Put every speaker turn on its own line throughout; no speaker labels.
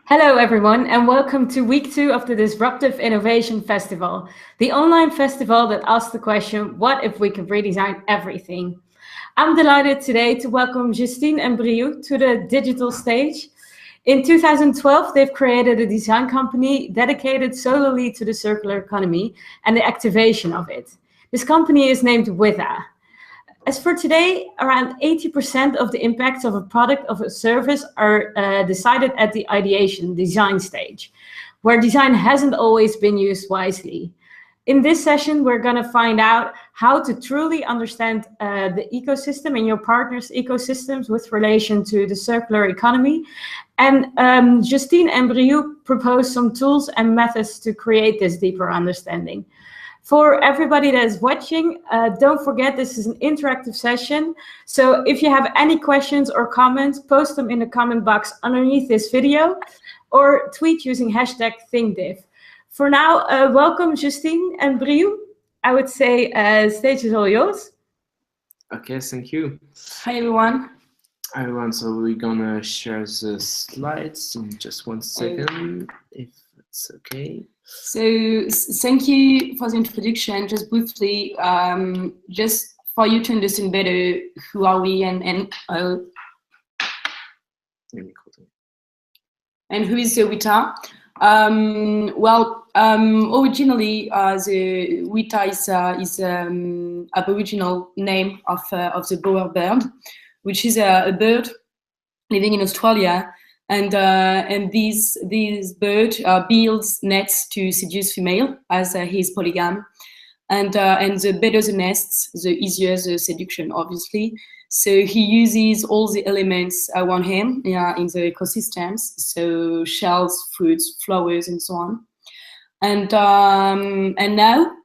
Hello everyone and welcome to week 2 of the Disruptive Innovation Festival, the online festival that asks the question, what if we could redesign everything? I'm delighted today to welcome Justine and Briou to the digital stage. In 2012, they've created a design company dedicated solely to the circular economy and the activation of it. This company is named Witha. As for today, around 80% of the impacts of a product or a service are decided at the ideation, design stage, where design hasn't always been used wisely. In this session, we're going to find out how to truly understand the ecosystem and your partner's ecosystems with relation to the circular economy. And Justine and Briou propose some tools and methods to create this deeper understanding. For everybody that is watching, don't forget this is an interactive session. So if you have any questions or comments, post them in the comment box underneath this video or tweet using hashtag ThinkDiff. For now, welcome Justine and Briou. I would say stage is all yours.
Okay, thank you.
Hi everyone.
Hi everyone, so we're gonna share the slides in just 1 second, if it's okay.
So thank you for the introduction. Just briefly, just for you to understand better who are we and who is the Witha. Originally the Witha is Aboriginal name of the bowerbird, which is a bird living in Australia. And this bird builds nets to seduce female, as he is polygam. And the better the nests, the easier the seduction, obviously. So he uses all the elements around him in the ecosystems, so shells, fruits, flowers, and so on. And now,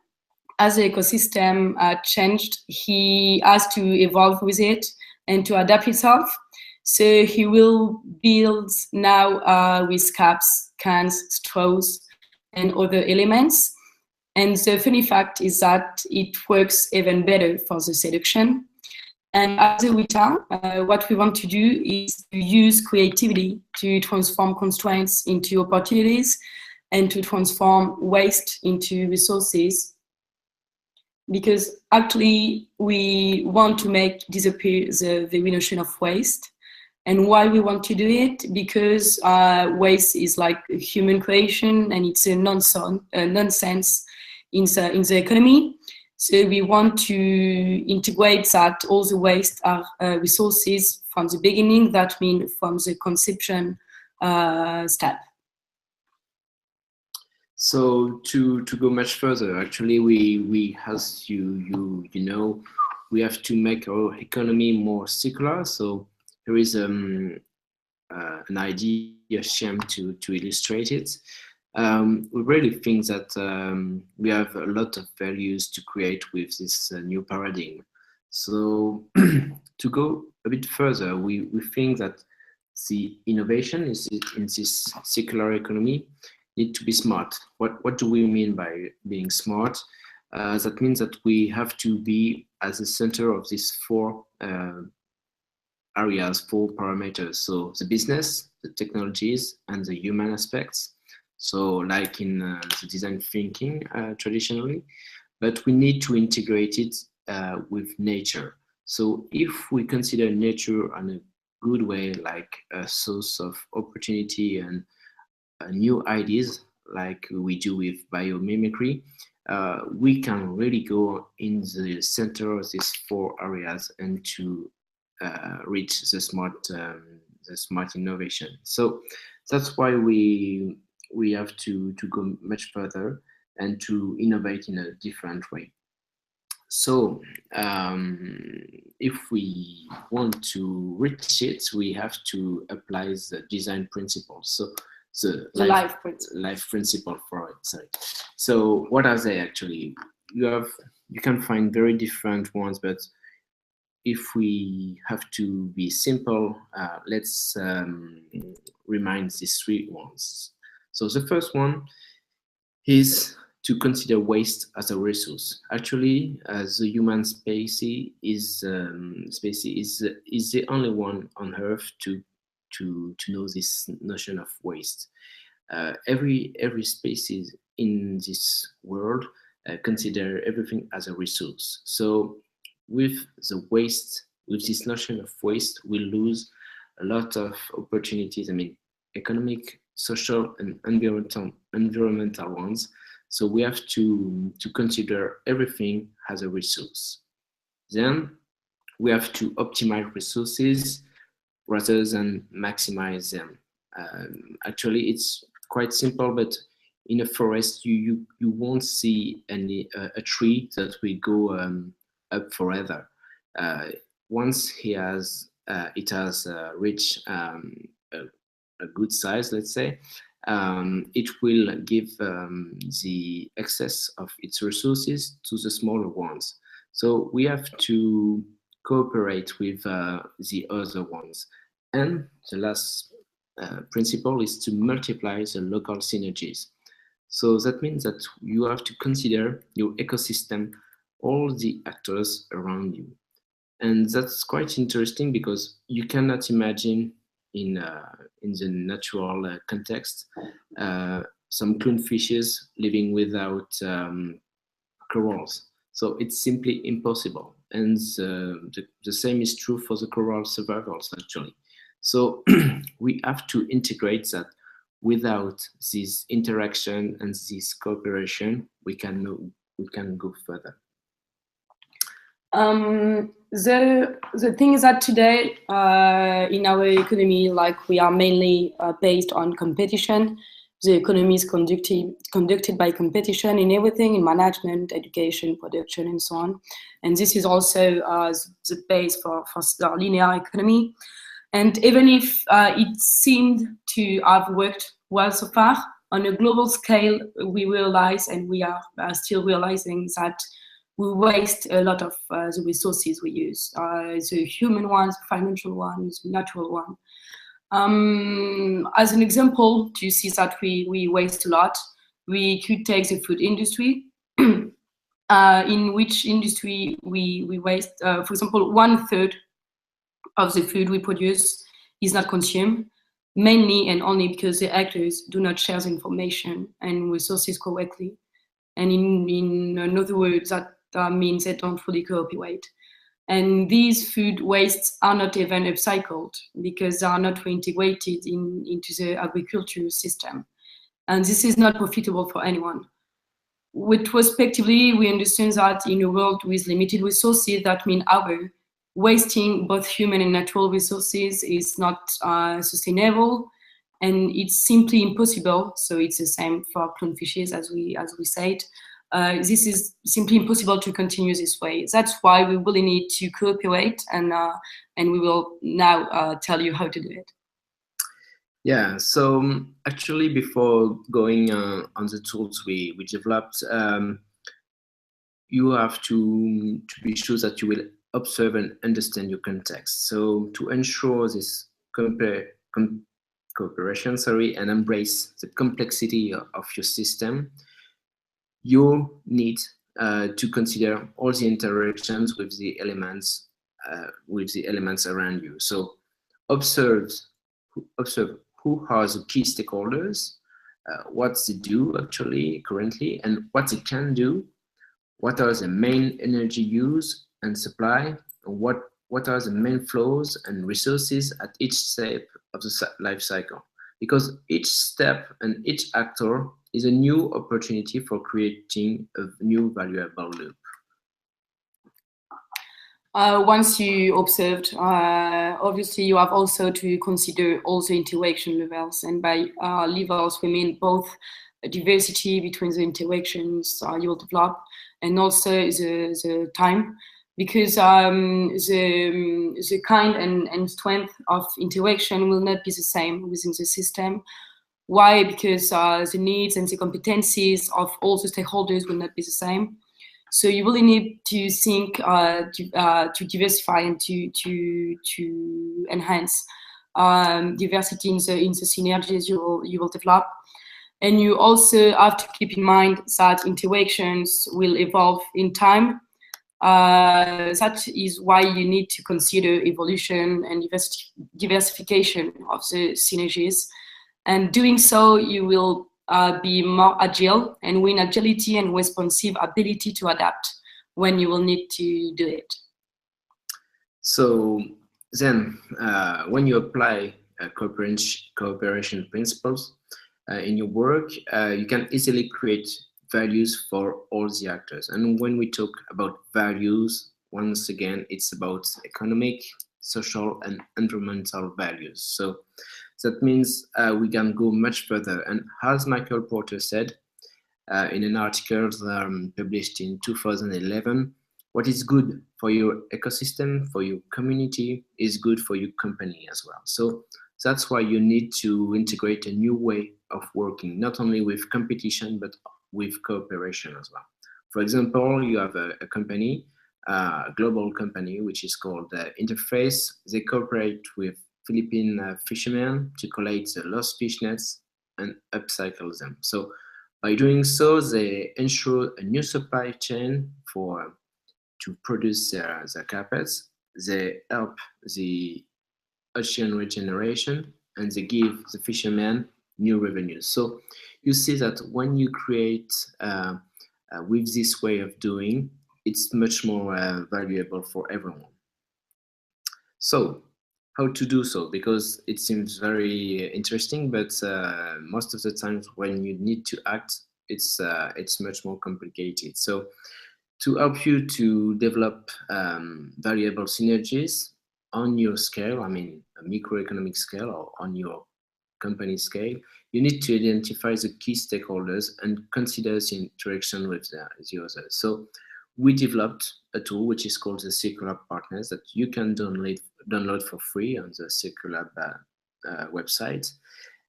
as the ecosystem changed, he has to evolve with it and to adapt itself. So he will build now with caps, cans, straws, and other elements. And the funny fact is that it works even better for the seduction. And as a Witha, what we want to do is to use creativity to transform constraints into opportunities and to transform waste into resources. Because actually, we want to make disappear the very notion of waste. And why we want to do it? Because waste is like a human creation and it's a nonsense in the economy. So we want to integrate that all the waste are resources from the beginning. That means from the conception step.
So to go much further, actually, we as you know, we have to make our economy more circular. So there is an idea scheme to illustrate it. We really think that we have a lot of values to create with this new paradigm. So to go a bit further, we think that the innovation is in this circular economy need to be smart. What do we mean by being smart? That means that we have to be at the center of these four areas, 4 parameters. So the business, the technologies, and the human aspects. So like in the design thinking traditionally, but we need to integrate it with nature. So if we consider nature in a good way, like a source of opportunity and new ideas, like we do with biomimicry, we can really go in the center of these 4 areas and to reach the smart innovation. So that's why we have to go much further and to innovate in a different way. So if we want to reach it, we have to apply the design principles. So the life principle for it. Sorry. So what are they actually? You can find very different ones, but if we have to be simple, let's remind these 3 ones. So the first one is to consider waste as a resource. Actually, the human species is the only one on Earth to to know this notion of waste. Every species in this world consider everything as a resource. So with the waste, with this notion of waste, we lose a lot of opportunities. I mean, economic, social, and environmental ones. So we have to consider everything as a resource. Then we have to optimize resources rather than maximize them. Actually, it's quite simple, but in a forest, you won't see any a tree that will go up forever. Once it has reached a good size, let's say, it will give the excess of its resources to the smaller ones. So we have to cooperate with the other ones. And the last principle is to multiply the local synergies. So that means that you have to consider your ecosystem, all the actors around you. And that's quite interesting because you cannot imagine in the natural context some clownfishes living without corals. So it's simply impossible. And the same is true for the coral survivals, actually. So we have to integrate that. Without this interaction and this cooperation, we can go further.
The thing is that today in our economy, like we are mainly based on competition. The economy is conducted by competition in everything, in management, education, production, and so on. And this is also the base for the linear economy. And even if it seemed to have worked well so far, on a global scale, we realize, and we are still realizing, that we waste a lot of the resources we use, the human ones, financial ones, natural ones. As an example, to see that we waste a lot, we could take the food industry, in which industry we waste, for example, 1/3 of the food we produce is not consumed, mainly and only because the actors do not share the information and resources correctly. And in other words, that means they don't fully cooperate. And these food wastes are not even upcycled because they are not reintegrated into the agriculture system. And this is not profitable for anyone. Retrospectively, we understand that in a world with limited resources, that means wasting both human and natural resources is not sustainable, and it's simply impossible. So it's the same for clownfishes, as we said. This is simply impossible to continue this way. That's why we really need to cooperate, and we will now tell you how to do it.
Yeah, so actually before going on the tools we developed, you have to be sure that you will observe and understand your context. So to ensure this cooperation, and embrace the complexity of your system, you need to consider all the interactions with the elements around you. So observe who are the key stakeholders, what they do actually currently, and what they can do. What are the main energy use and supply, and what are the main flows and resources at each step of the life cycle? Because each step and each actor is a new opportunity for creating a new valuable loop.
Once you observed, obviously you have also to consider all the interaction levels, and by levels we mean both diversity between the interactions you will develop, and also the time, because the kind and strength of interaction will not be the same within the system. Why? Because the needs and the competencies of all the stakeholders will not be the same. So you really need to think to diversify and to enhance diversity in the synergies you will develop. And you also have to keep in mind that interactions will evolve in time. That is why you need to consider evolution and diversification of the synergies. And doing so, you will be more agile and win agility and responsive ability to adapt when you will need to do it.
So then, when you apply cooperation principles in your work, you can easily create values for all the actors. And when we talk about values, once again, it's about economic, social, and environmental values. So that means we can go much further. And as Michael Porter said in an article published in 2011, what is good for your ecosystem, for your community, is good for your company as well. So that's why you need to integrate a new way of working, not only with competition, but with cooperation as well. For example, you have a company, a global company, which is called Interface. They cooperate with Philippine fishermen to collect the lost fish nets and upcycle them. So by doing so, they ensure a new supply chain to produce their carpets. They help the ocean regeneration, and they give the fishermen new revenues. So you see that when you create with this way of doing, it's much more valuable for everyone. So how to do so? Because it seems very interesting, but most of the times when you need to act, it's much more complicated. So to help you to develop variable synergies on your scale, I mean a microeconomic scale or on your company scale, you need to identify the key stakeholders and consider the interaction with the others. So we developed a tool which is called the Circulab Partners that you can download for free on the Circulab website.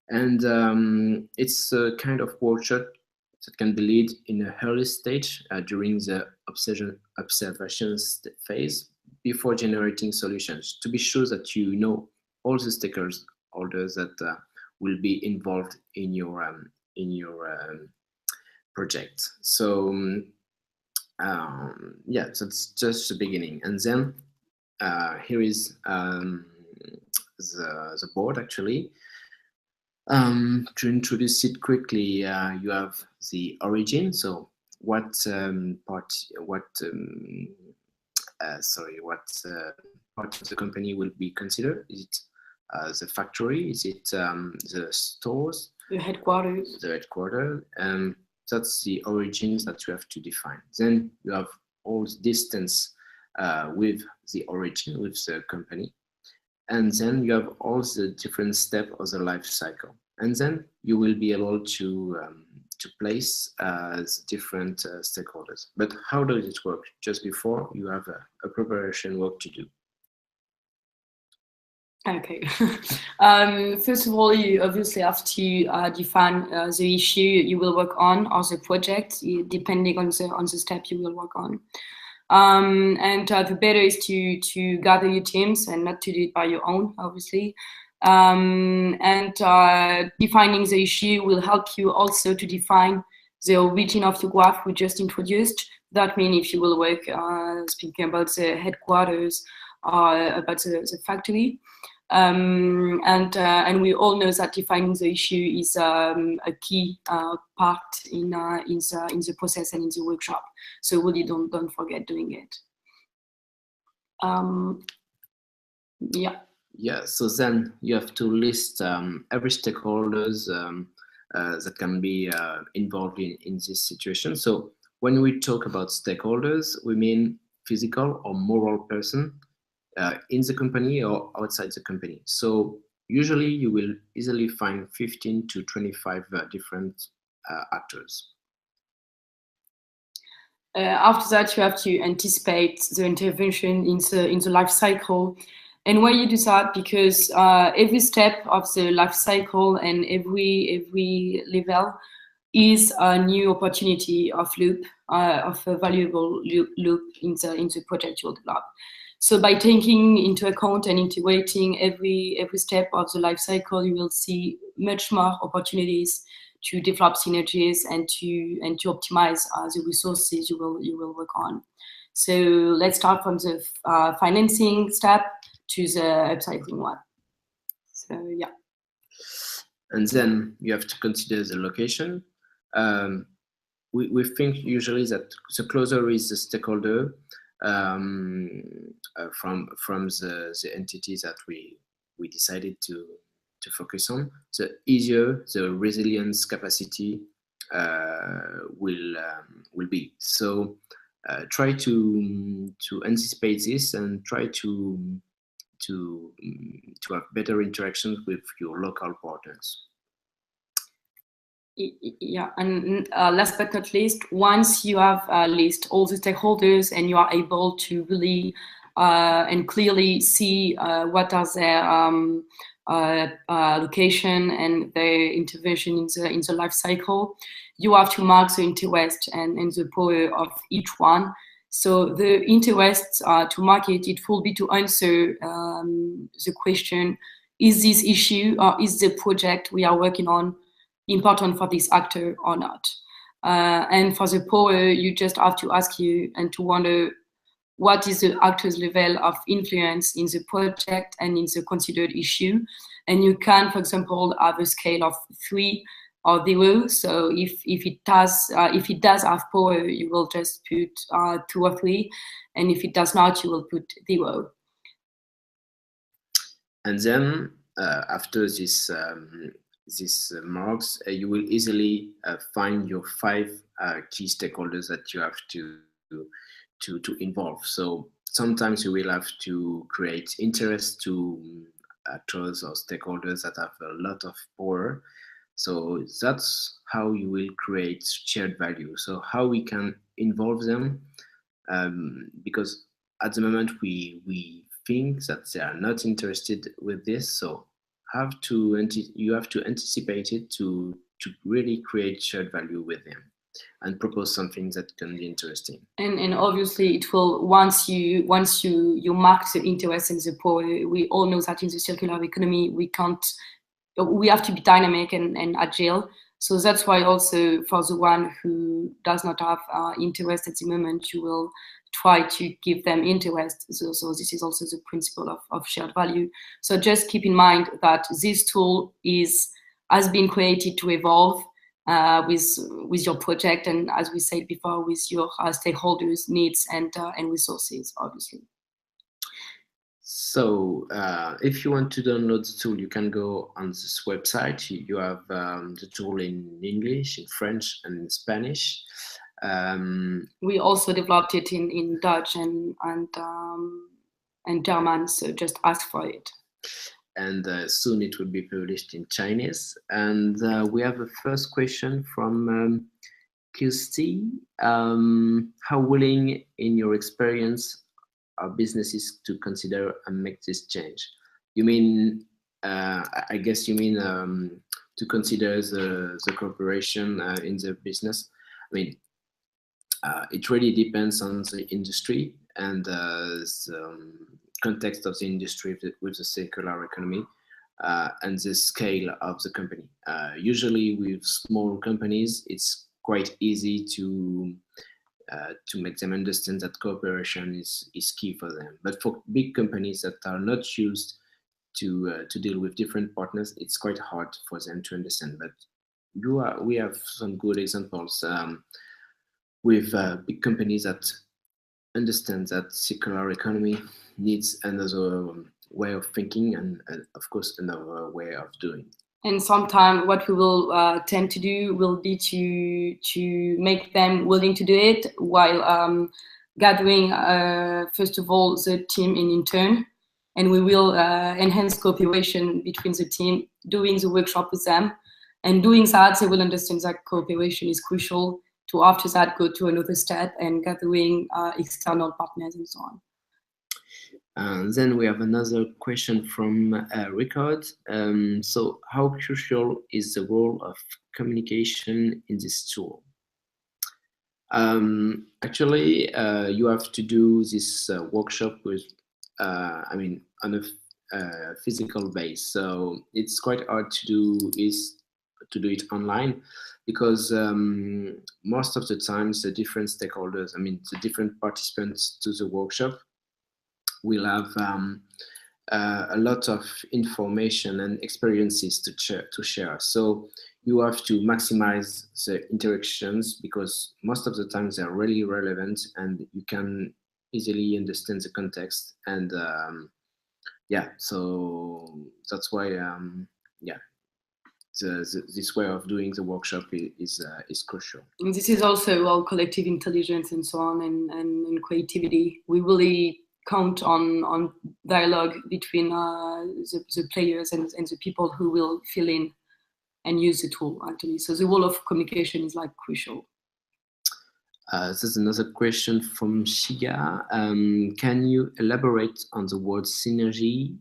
And it's a kind of workshop that can be led in an early stage during the observation phase before generating solutions, to be sure that you know all the stakeholders that will be involved in your project. So yeah, that's just the beginning. And then here is the board actually. To introduce it quickly, you have the origin. So what part of the company will be considered? Is it the factory? Is it the stores?
The headquarters.
The headquarters. That's the origins that you have to define. Then you have all the distance with the origin, with the company. And then you have all the different steps of the life cycle. And then you will be able to place the different stakeholders. But how does it work? Just before, you have a preparation work to do.
Okay. First of all, you obviously have to define the issue you will work on or the project, depending on the step you will work on. And the better is to gather your teams and not to do it by your own, obviously. And defining the issue will help you also to define the origin of the graph we just introduced. That means if you will work speaking about the headquarters or about the factory. And we all know that defining the issue is a key part in the process and in the workshop. So really don't forget doing it. Yeah.
Yeah. So then you have to list every stakeholders that can be involved in this situation. So when we talk about stakeholders, we mean physical or moral person in the company or outside the company. So usually you will easily find 15 to 25 different actors.
After that, you have to anticipate the intervention in the life cycle. And why you do that? Because every step of the life cycle and every level is a new opportunity of loop, of a valuable loop in the project you'll develop. So by taking into account and integrating every step of the life cycle, you will see much more opportunities to develop synergies and to optimize the resources you will work on. So let's start from the financing step to the upcycling one. So yeah.
And then you have to consider the location. We think usually that the closer is the stakeholder from the entity that we decided to focus on, the easier the resilience capacity will be. So try to anticipate this and try to have better interactions with your local partners.
Yeah, and last but not least, once you have list all the stakeholders and you are able to really and clearly see what are their location and their intervention in the life cycle, you have to mark the interest and the power of each one. So the interest to market, it will be to answer the question, is this issue or is the project we are working on important for this actor or not? And for the power, you just have to ask you and to wonder what is the actor's level of influence in the project and in the considered issue. And you can, for example, have a scale of 3 or 0. So if it does have power, you will just put 2 or 3, and if it does not, you will put 0.
And then after this marks, you will easily find your 5 key stakeholders that you have to involve. So sometimes you will have to create interest to actors or stakeholders that have a lot of power. So that's how you will create shared value. So how we can involve them, because at the moment we think that they are not interested with this. So you have to anticipate it to really create shared value with them and propose something that can be interesting.
And obviously it will, once you mark the interest in the power, we all know that in the circular economy we have to be dynamic and agile. So that's why also for the one who does not have interest at the moment, you will try to give them interest. So this is also the principle of shared value. So just keep in mind that this tool has been created to evolve with your project, and as we said before, with your stakeholders' needs and resources, obviously.
So if you want to download the tool, you can go on this website. You have the tool in English, in French, and in Spanish.
We also developed it in Dutch and German, so just ask for it.
And soon it will be published in Chinese. And we have a first question from Kirsty. How willing, in your experience, are businesses to consider and make this change? You mean, I guess you mean to consider the cooperation in the business? I mean, it really depends on the industry and the context of the industry with the circular economy and the scale of the company. Usually with small companies, it's quite easy to make them understand that cooperation is key for them. But for big companies that are not used to deal with different partners, it's quite hard for them to understand. But we have some good examples with big companies that understand that circular economy needs another way of thinking and of course another way of doing.
And sometimes what we will tend to do will be to make them willing to do it while gathering, first of all, the team in turn. And we will enhance cooperation between the team, doing the workshop with them. And doing that, they will understand that cooperation is crucial to, after that, go to another step and gathering external partners and so on.
Then we have another question from Rickard. So how crucial is the role of communication in this tool? Actually, you have to do this workshop with, on a physical base. So it's quite hard to do do it online, because most of the times the different stakeholders, I mean the different participants to the workshop, will have a lot of information and experiences to share. So you have to maximize the interactions, because most of the times they're really relevant and you can easily understand the context. And yeah, so that's why yeah, this way of doing the workshop is crucial.
And this is also all collective intelligence and so on, and creativity. We really count on dialogue between the players and the people who will fill in and use the tool, actually. So the role of communication is like crucial.
There's another question from Shiga. Can you elaborate on the word synergies,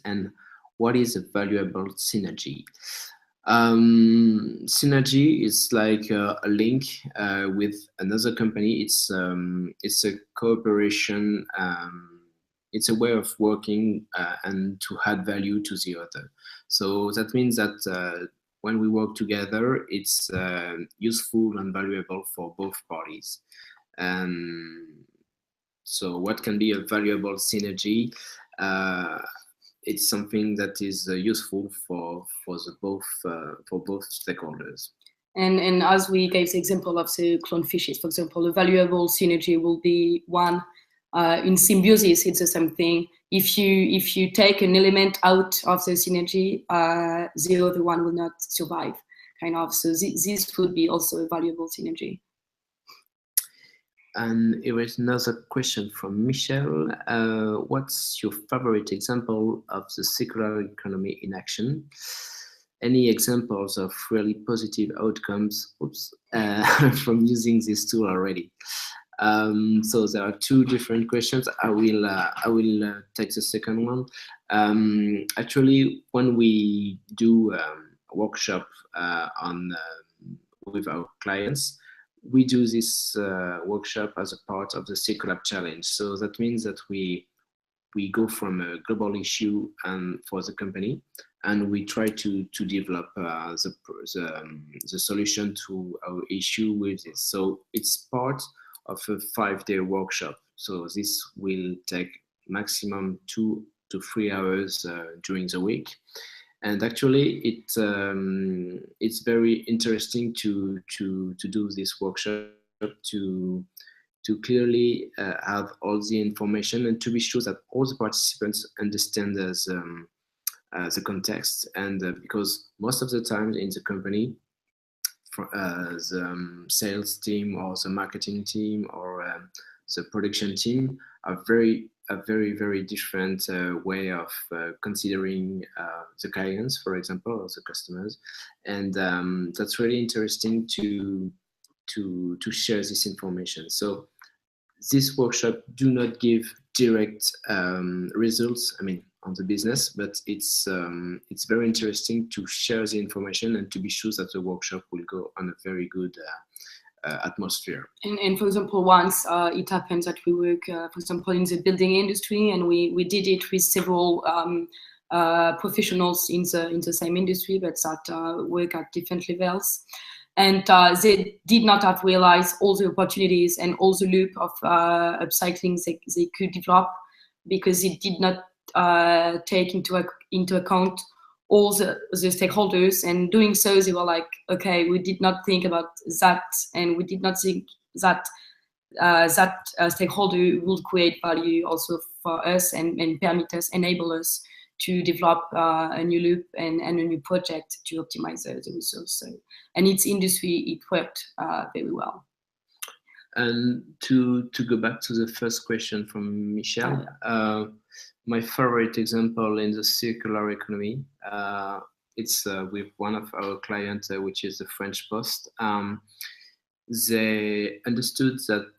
and what is a valuable synergy? Synergy is like a link with another company. It's a cooperation. It's a way of working and to add value to the other. So that means that when we work together, it's useful and valuable for both parties. So what can be a valuable synergy? It's something that is useful for both stakeholders.
And as we gave the example of the clone fishes, for example, a valuable synergy will be one in symbiosis. It's the same thing. If you take an element out of the synergy, the other one will not survive, kind of. So this would be also a valuable synergy.
And here is another question from Michelle. What's your favorite example of the circular economy in action? Any examples of really positive outcomes from using this tool already? So there are two different questions. I will take the second one. Actually, when we do a workshop with our clients, we do this workshop as a part of the Circulab challenge. So that means that we go from a global issue and for the company, and we try to develop the solution to our issue with this. So it's part of a 5-day workshop. So this will take maximum 2 to 3 hours during the week. And actually, it's very interesting to do this workshop to clearly have all the information and to be sure that all the participants understand the context. And because most of the time in the company, the sales team or the marketing team or the production team are very different way of considering the clients, for example, or the customers, and that's really interesting to share this information. So this workshop do not give direct results, I mean, on the business, but it's very interesting to share the information and to be sure that the workshop will go on a very good atmosphere.
And for example, once it happens that we work, for example, in the building industry, and we did it with several professionals in the same industry, but that work at different levels. And they did not have realized all the opportunities and all the loop of upcycling they could develop, because it did not take into account all the stakeholders. And doing so, they were like, okay, we did not think about that, and we did not think that stakeholder would create value also for us and enable us to develop a new loop and a new project to optimize the resource. So, and its industry, it worked very well.
And to go back to the first question from Michelle, my favorite example in the circular economy, it's with one of our clients, which is the French Post. They understood that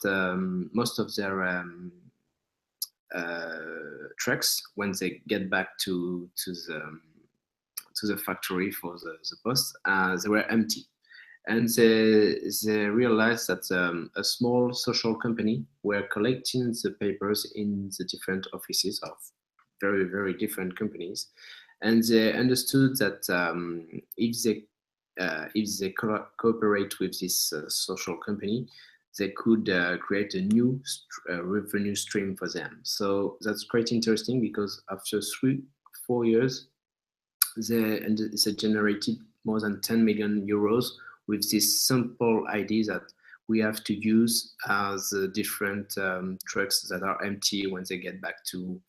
most of their trucks, when they get back to the factory for the post, they were empty. And they realized that a small social company were collecting the papers in the different offices of very different companies, and they understood that if they cooperate with this social company, they could create a new revenue stream for them. So that's quite interesting, because after 3-4 years, they generated more than 10 million euros with this simple idea that we have to use the different trucks that are empty when they get back to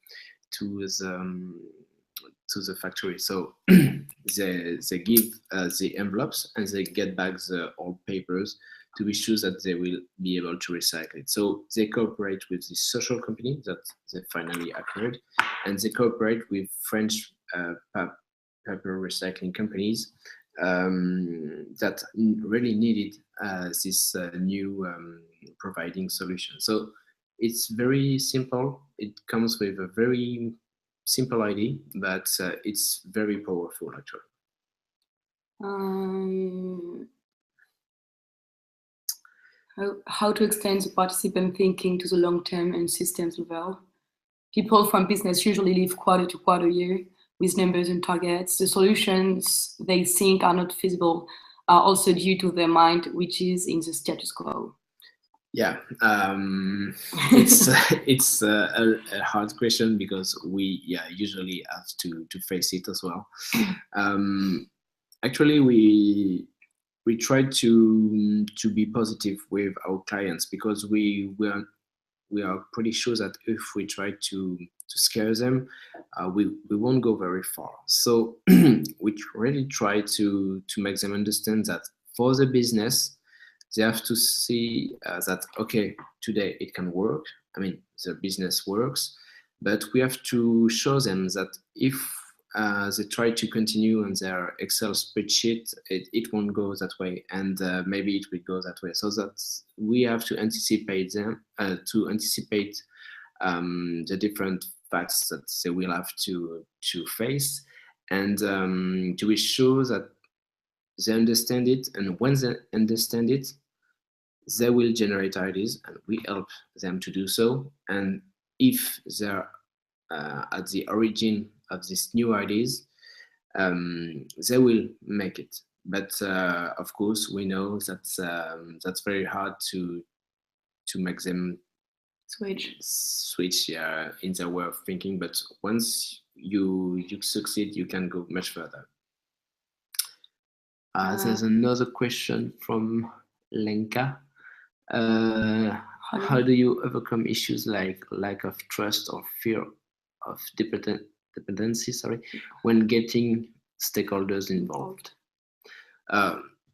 the factory. So they give the envelopes, and they get back the old papers to be sure that they will be able to recycle it. So they cooperate with the social company that they finally acquired, and they cooperate with French paper recycling companies that really needed this new providing solution. So it's very simple. It comes with a very simple idea, but it's very powerful actually.
How to extend the participant thinking to the long term and systems level? People from business usually live quarter to quarter year with numbers and targets. The solutions they think are not feasible are also due to their mind, which is in the status quo.
Yeah, it's a hard question, because we usually have to face it as well. Actually, we try to be positive with our clients, because we are pretty sure that if we try to scare them, we won't go very far. So we really try to make them understand that for the business, they have to see that, okay, today it can work. I mean, the business works, but we have to show them that if they try to continue on their Excel spreadsheet, it won't go that way, and maybe it will go that way. So that we have to anticipate them, the different facts that they will have to face, and to be sure that they understand it. And when they understand it, they will generate ideas, and we help them to do so. And if they're at the origin of these new ideas, they will make it. But of course, we know that that's very hard to make them switch in their way of thinking. But once you succeed, you can go much further. There's another question from Lenka. How do you overcome issues like lack of trust or fear of dependency, when getting stakeholders involved?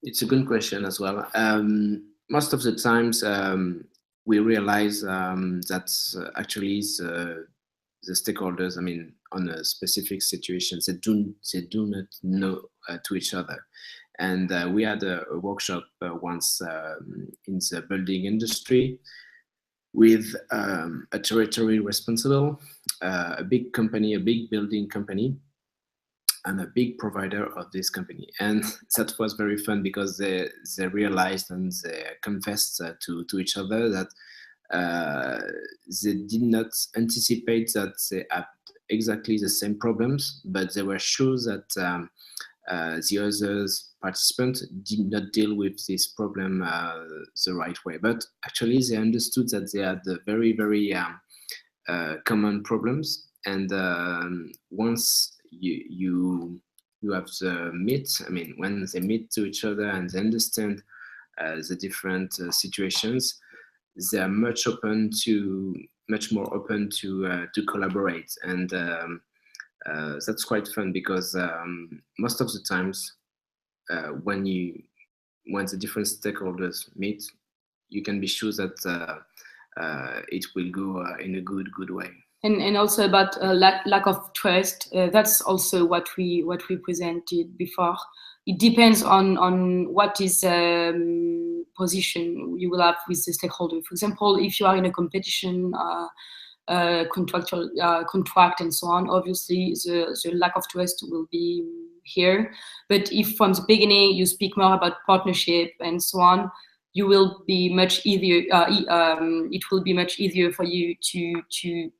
It's a good question as well. Most of the times we realize that actually the stakeholders, I mean, on a specific situation, they do not know to each other. And we had a workshop once in the building industry with a territory responsible, a big company, a big building company, and a big provider of this company. And that was very fun, because they realized and they confessed to each other that they did not anticipate that they had exactly the same problems, but they were sure that the others participants did not deal with this problem the right way. But actually, they understood that they had very, very common problems. And once you have the meet, I mean, when they meet to each other and they understand the different situations, they are much more open to collaborate. And that's quite fun, because most of the times when the different stakeholders meet, you can be sure that it will go in a good way.
And also about lack of trust. That's also what we presented before. It depends on what is position you will have with the stakeholder. For example, if you are in a competition, contractual contract and so on, obviously the lack of trust will be here. But if from the beginning you speak more about partnership and so on, you will be much easier. It will be much easier for you to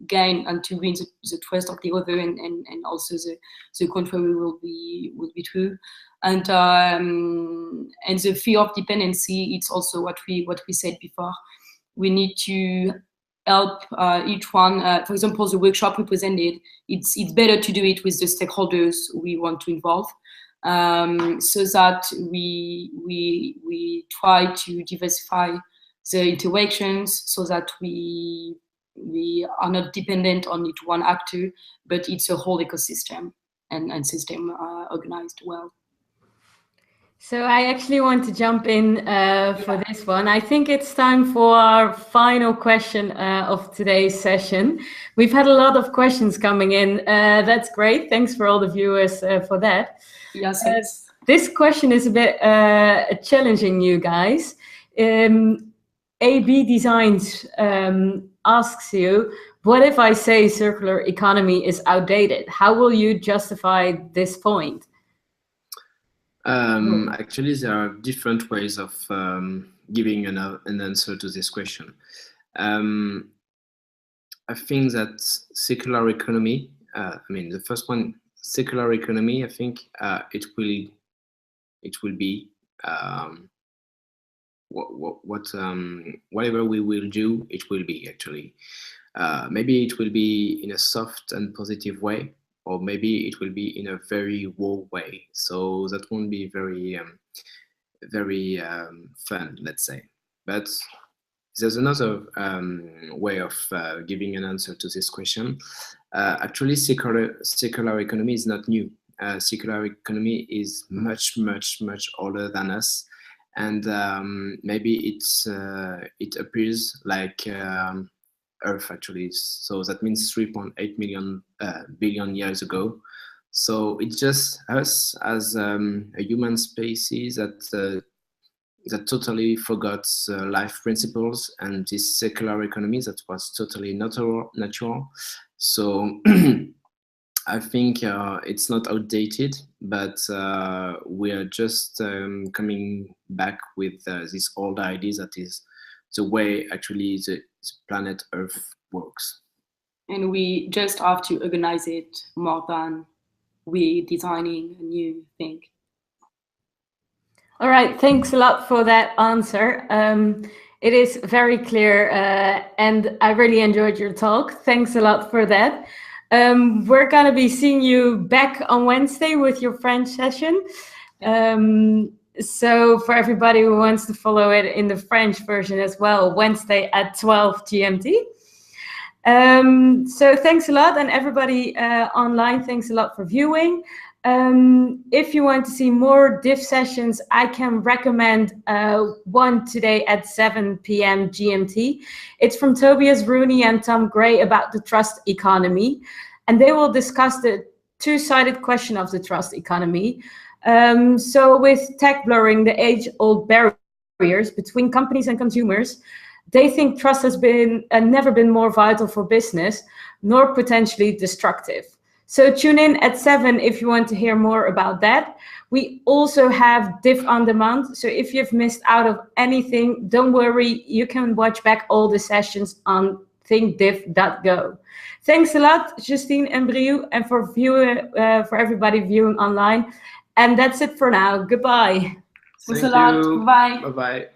gain and to win the trust of the other, and also the contrary will be true. And the fear of dependency, it's also what we said before. We need to help each one. For example, the workshop we presented, it's better to do it with the stakeholders we want to involve, so that we try to diversify the interactions, so that we are not dependent on each one actor, but it's a whole ecosystem and system organized well.
So I actually want to jump in for this one. I think it's time for our final question of today's session. We've had a lot of questions coming in. That's great. Thanks for all the viewers for that.
Yes.
This question is a bit challenging, you guys. AB Designs asks you, what if I say circular economy is outdated? How will you justify this point?
Actually, there are different ways of giving an answer to this question. I think that circular economy, the first one, circular economy, I think it will be whatever we will do, it will be actually. Maybe it will be in a soft and positive way, or maybe it will be in a very raw way. So that won't be very fun, let's say. But there's another way of giving an answer to this question. Actually, circular economy is not new. Circular economy is much older than us, and maybe it appears like Earth actually. So that means 3.8 billion years ago. So it's just us as a human species that totally forgot life principles and this circular economy that was totally natural. So I think it's not outdated, but we are just coming back with this old idea that is the way actually the planet Earth works.
And we just have to organize it more than we designing a new thing.
All right, thanks a lot for that answer. It is very clear, and I really enjoyed your talk. Thanks a lot for that. We're gonna be seeing you back on Wednesday with your French session. So for everybody who wants to follow it in the French version as well, Wednesday at 12 GMT. So thanks a lot, and everybody online, thanks a lot for viewing. If you want to see more DIF sessions, I can recommend one today at 7 p.m. GMT. It's from Tobias Rooney and Tom Gray about the trust economy, and they will discuss the two-sided question of the trust economy. So with tech blurring the age-old barriers between companies and consumers, they think trust has been never been more vital for business, nor potentially destructive. So tune in at 7 if you want to hear more about that. We also have DIF on demand. So if you've missed out of anything, don't worry, you can watch back all the sessions on thinkdiff.go. Thanks a lot, Justine and Briou, and for everybody viewing online. And that's it for now. Goodbye.
Thanks a lot. Bye.
Bye-bye.